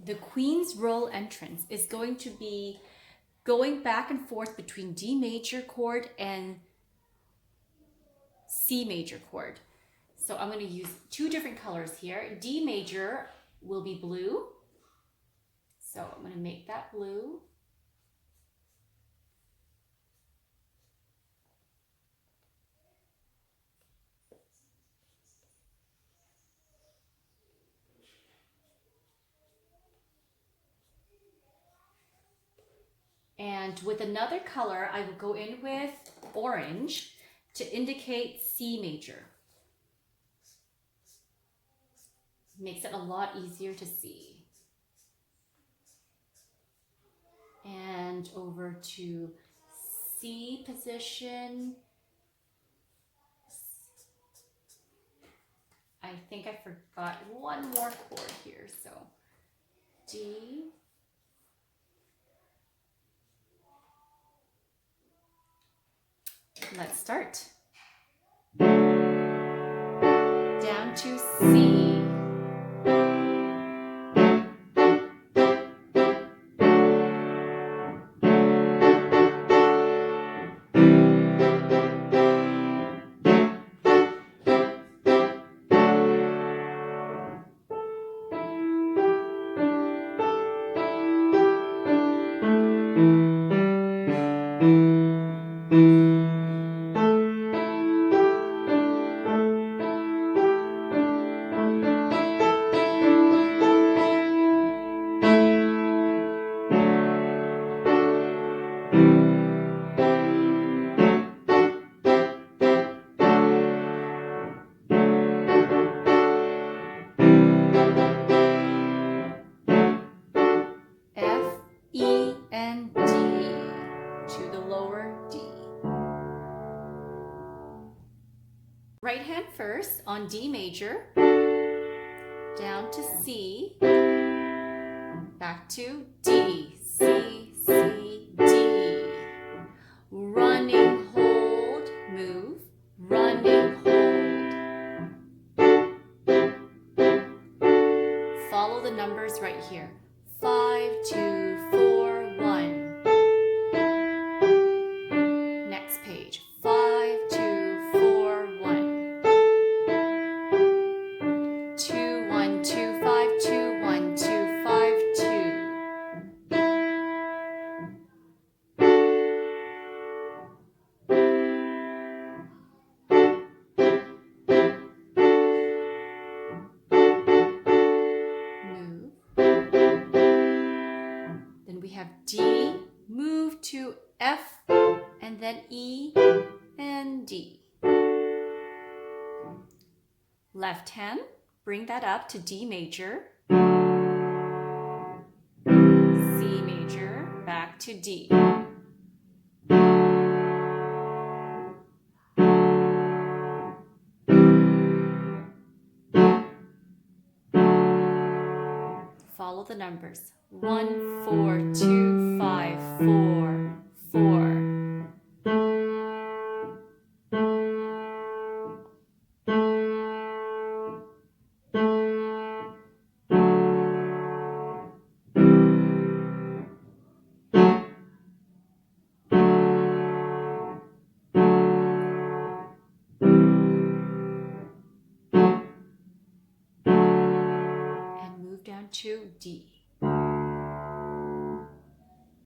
the Queen's roll entrance is going to be going back and forth between D major chord and C major chord. So I'm going to use two different colors here. D major will be blue. So I'm going to make that blue. And with another color, I will go in with orange to indicate C major. Makes it a lot easier to see. And over to C position. I think I forgot one more chord here, so D. Let's start. Down to C. F, E, and D to the lower D. Right hand first on D major, down to C, back to D, C, C, D. Running, hold, move, running, hold. Follow the numbers right here. 5, 2, 4, 1. Next page. 5, 2, 4, 1. 2, 1, 2, 5, 2, 1, 2, 5, 2. Move. Then we have D, move to F, and then E and D. Left hand, bring that up to D major, C major, back to D. Follow the numbers. 1, 4, 2, 5, 4, 4. And move down to D.